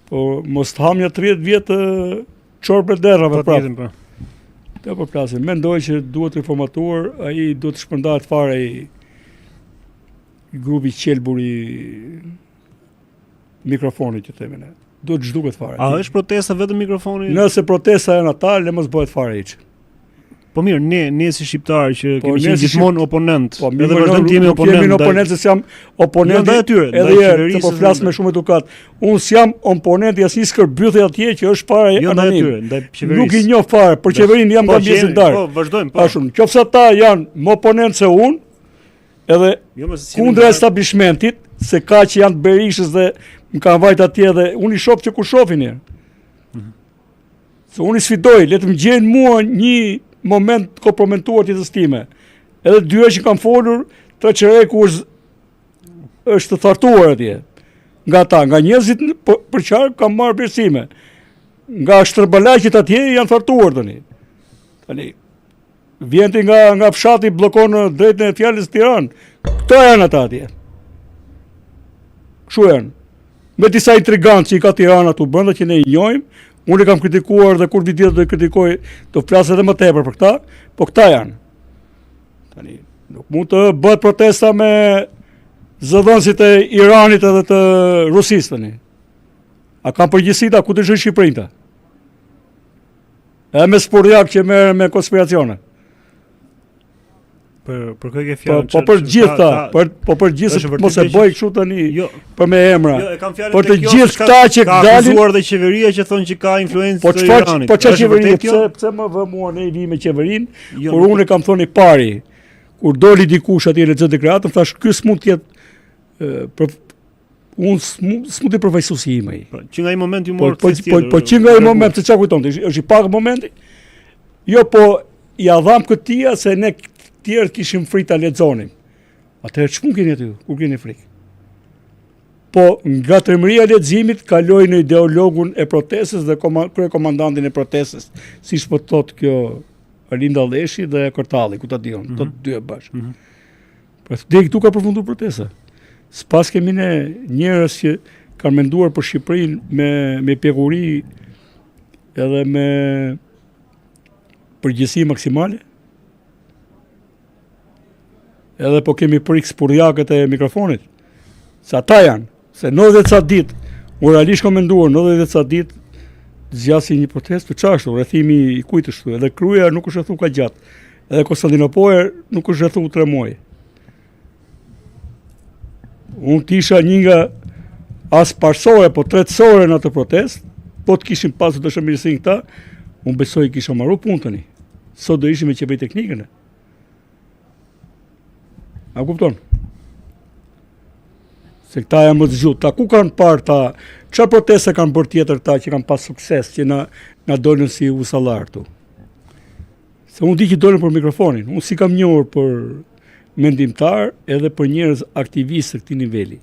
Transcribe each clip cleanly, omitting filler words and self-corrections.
Po mos të hamja 30 vjetë çorbe derrave prapë. Të po plasim. Mendoj që duhet të reformatuar, ai duhet të shpërndahet fare i grupi qelbur i mikrofonit që themin ne. Duhet të zhduket fare. A është protesta vetëm mikrofoni? Nëse protesta janë ata, le mos bëhet fare hiç. Po mirë, ne si shqiptarë që kemi qenë gjithmonë oponent, po, edhe vazhdojmë të jemi oponent. Jemi oponent, se jam oponent ndaj atyre, edhe herë, po flas me shumë edukat. Unë s'jam oponent i asnjë skërbylli atje që është para anonim. Ndaj qeverisë. Nuk i njoh fare, për qeverinë jam gabimtar. Po, vazhdojmë, po. Ashtu, nëse ata janë më oponent se unë, edhe kundër establishmentit, se ka që janë të Berishës dhe më kanë vajt atje dhe unë i shoh që ku shohin herë. Se unë i sfidoj, le të më gjejnë mua një moment të kompromentuar të jetës time. Edhe dyre që kam folur, Treqereku është të thartuar atje. Nga ta, nga njerëzit për qarë kam marrë besime. Nga Shtërballaqit atje janë thartuar tani. Vjenti nga fshati bllokon drejtën e fjalës në Tiranë. Këto janë ata atje. Kështu janë. Me disa intrigantë që i ka Tirana tu brenda që ne i njohim. Unë i kam kritikuar dhe kur vitit do i kritikoj, do flasë edhe më tepër për këta, po këta janë. Tani, nuk mund të bëhet protesta me zëdhënësit e Iranit edhe të Rusisë tani. A kam përgjithësita ku të shë Shqipërinjta? E me Spurjak që merr me konspiracione. Për kë ke fjalën? Po për gjithë ta, po për gjithë mos e bëj kështu tani për me emra. Jo, e kam fjalën për të gjithë këta që dalin. Ka akuzuar dhe qeveria që thonë që ka influencë të Iranit. Po çfarë qeveria? Pse më vë mua ne i vi me qeverinë? Kur unë kam thonë i pari, kur doli dikush atje në dekretën, thash ky s'mund të jetë unë s'mund të përfaqësuesi im ai. Që nga ai moment ju mor po që nga ai moment se çfarë kujton? Është i pak momenti? Jo, po ja dham këtia se ne tjerë kishim frikë ta lexonim. Atëherë ç'mund keni aty? Kur keni frikë? Po nga tërmëria e leximit kaloi në ideologun e protestës dhe kryekomandantin e protestës, siç po thotë kjo Alinda Alleshi dhe Kortalli, ku ta diun, të dy bashkë. Po deri këtu ka përfunduar protesta. S'pas kemi ne njerëz që kanë menduar për Shqipërinë me pjekuri edhe me përgjegjësi maksimale. Edhe po kemi prikë spurjakët e mikrofonit. Se ata janë. Se 90 ca ditë, unë realisht kam menduar 90 ca ditë zgjasi një protestë, çfarë ashtu, rrethimi i kujt ashtu, edhe Kryeja nuk është rrethu ka gjatë. Edhe Konstantinopola nuk është rrethu 3 muaj. Unë tisha një nga as parsore, po tretësore në atë protestë, po të kishim pasur të shëmirësinë këta, unë besoj kisha marrë punë tani. Sot do ishim me qeveri teknikën. A kupton? Se këta janë më të zgjuar. Ta ku kanë parë ta, çfarë proteste kanë bërë tjetër ta që kanë pas sukses, që na dolën si usallar këtu. Se unë di që dolën për mikrofonin. Unë si kam njohur për mendimtar edhe për njerëz aktivistë të këtij niveli.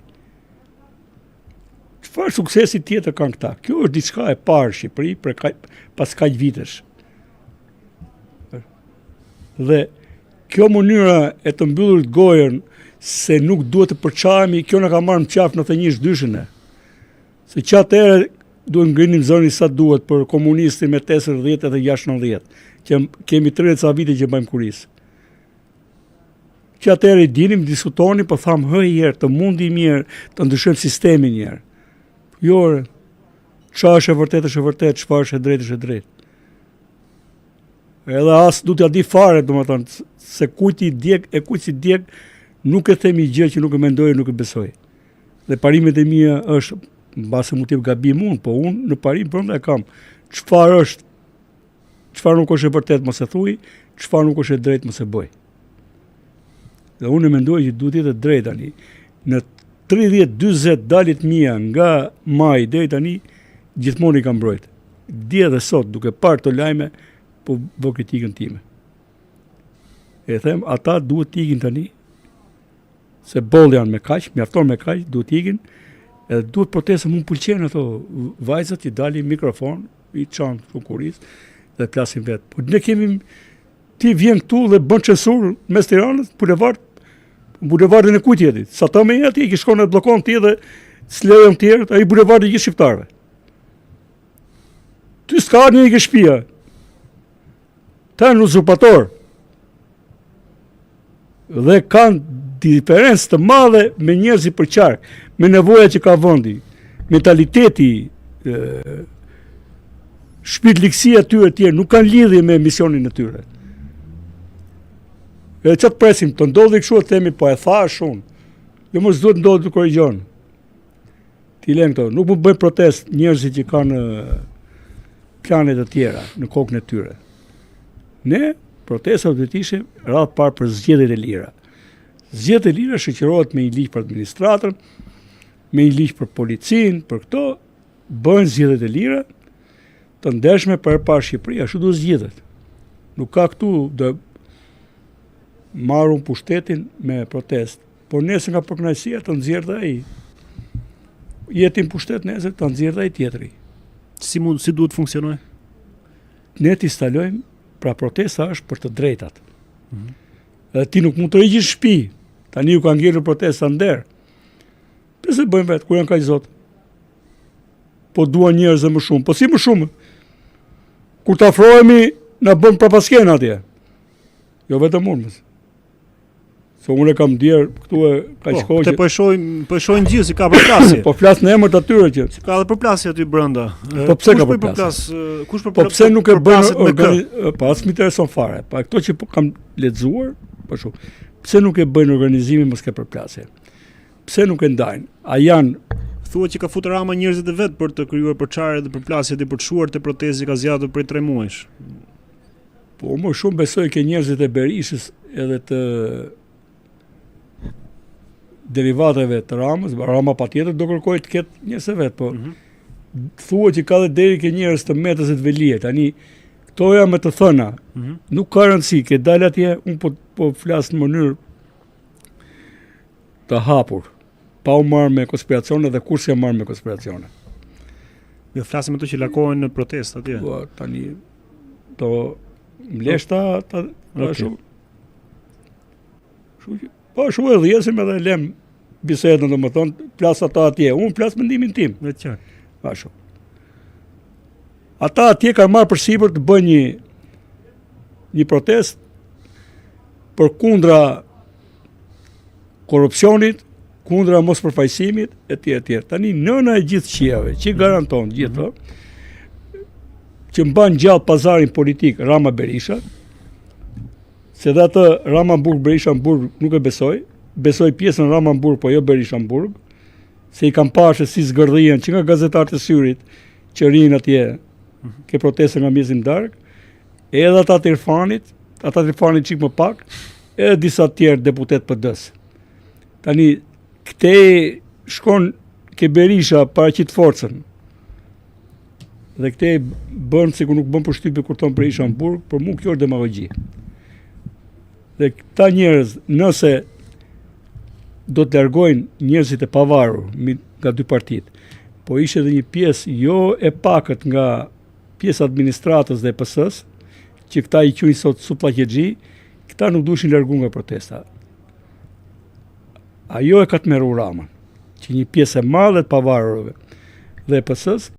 Çfarë suksesi tjetër kanë këta? Kjo është diçka e parë në Shqipëri pas kaq vitesh. Dhe kjo mënyra e të mbyllur gojën se nuk duhet të përçahemi, kjo na ka marrë në qafë në të njësh dyshën e. Se që atëherë duhet ngrinim zërin sa duhet për komunistin me 80 dhe 60, që kemi 30 ca vite që bëjmë kurisë. Që atëherë i dinim, diskutoni, po thamë herë, të mundi mirë, të ndryshojmë sistemin njërë. Jo, çfarë është e vërtet, çfarë është e drejtë. Edhe as du t'ja di fare, domethënë, se kujt i djeg e kujt si djeg, nuk e themi gjë që nuk e mendoj, nuk e besoj. Dhe parimet e mia është, mbase mund të gabim unë, po unë në parim brenda e kam. Çfarë është, çfarë nuk është e vërtet mos e thuj, çfarë nuk është e drejtë mos e bëj. Dhe unë mendoj që duhet të jetë drejt tani. Në 30-40 dalit mia nga maj deri tani, gjithmonë i kam mbrojt. Dje dhe sot, duke parë të lajme, po bë kritikën time. E them, ata duhet t'ikin tani, se boll janë me kaq, mjafton me kaq, duhet t'ikin, edhe duhet protesta, mund pëlqen ato vajzat që dalin mikrofon, i çan kukuris dhe plasin vet. Po ne kemi, ti vjen këtu dhe bën censur mes Tiranës, bulevardin e kujt jeti. Sa të me jeti, i shkon e blokon ti dhe s'lejon tjerët, ai bulevardi i gjithë shqiptarëve. Ty s'ka një ke shtëpia. Ta në uzurpator. Dhe kanë diferencë të madhe me njerëz i përqark, me nevoja që ka vendi, mentaliteti, shpirtlikësia tyre tjerë, nuk kanë lidhje me misionin e tyre. E që të presim, të ndodhi kështu të themi, po e thash unë, jo mos duhet ndodhi të korrigjon. Ti len këto, nuk më bëjnë protest njerëzit që kanë planet e tjera në kokën e tyre. Ne, protesta do të ishte radhë parë për zgjedhjet e lira. Zgjedhjet e lira shoqërohet me një ligj për administratën, me një ligj për policinë, për këto bëhen zgjedhjet e lira të ndershme për Shqipëri, ashtu do zgjidhet. Nuk ka këtu do marrun pushtetin me protest, por nesër nga përkënaqësia të nxjerrë ai. Jetin pushtet nesër të nxjerrë ai tjetri. Si duhet funksionojë? Ne të instalojmë, pra protesta është për të drejtat. Edhe ti nuk mund të rregjësh shtëpi. Tani ju ka ngjerë protesta nder. Pse bëjmë vetë kur janë kaq zot? Po duan njerëz më shumë. Po si më shumë? Kur të afrohemi na bën prapasken atje. Jo vetëm unë. Se unë kam ndier këtu e kaq kohë. Po e shohim gjithë si ka përplasje. Po flas në emër të atyre që si ka edhe përplasje aty brenda. Po pse ka përplasje? Kush po pse nuk e bën pa as më intereson fare. Pa këto që kam lexuar, po shoh. Pse nuk e bëjnë organizimin mos ka përplasje? Pse nuk e ndajnë? A janë thuhet që ka futur Rama njerëzit e vet për të krijuar përçarje dhe përplasje dhe për të shuar te protesti ka zgjatur prej 3 muajsh. Po më shumë besoj ke njerëzit e Berishës edhe të derivateve të Ramës, Rama patjetër do kërkojë të ketë njerëz e vet, po thuhet që ka edhe deri ke njerëz të Metës e të Velie. Tani këto janë me të thëna. Nuk ka rëndësi, ke dalë atje, unë po flas në mënyrë të hapur, pa u marrë me konspiracione dhe kurse jam marrë me konspiracione. Ne flasim ato që larkohen në protestë atje. Po tani to mleshta ashtu. Po shumë e dhjesim edhe lem bisedën, domethënë, plas ata atje. Unë plas mendimin tim. Me qartë. Ashtu. Ata atje kanë marrë përsipër të bëjnë një protest për kundra korrupsionit, kundra mospërfaqësimit etj. Tani nëna e gjithë qiellave që garanton gjithë që mban gjallë pazarin politik Rama Berisha, se dhe atë Ramanburg, Berishamburg nuk e besoj pjesën Ramanburg, po jo Berishamburg, se i kam parë si zgërdhien që nga gazetarët e Syrit që rinë atje ke proteste nga mjesi darkë, edhe ata të Irfanit çik më pak, edhe disa tjerë deputet PD-s. Tani këte shkon ke Berisha paraqit forcën. Dhe këte bën sikur nuk bën përshtypje kur thon Berishamburg, por mua kjo është demagogji. Dhe këta njerëz, nëse do të largojnë njerëzit e pavarur nga dy partitë, po ishte edhe një pjesë jo e pakët nga pjesë administratës dhe PS-s, që këta i quajnë sot suplaqexhi, këta nuk duheshin largu nga protesta. Ajo e ka të merru Ramën, që një pjesë e madhe të pavarurve dhe PS-s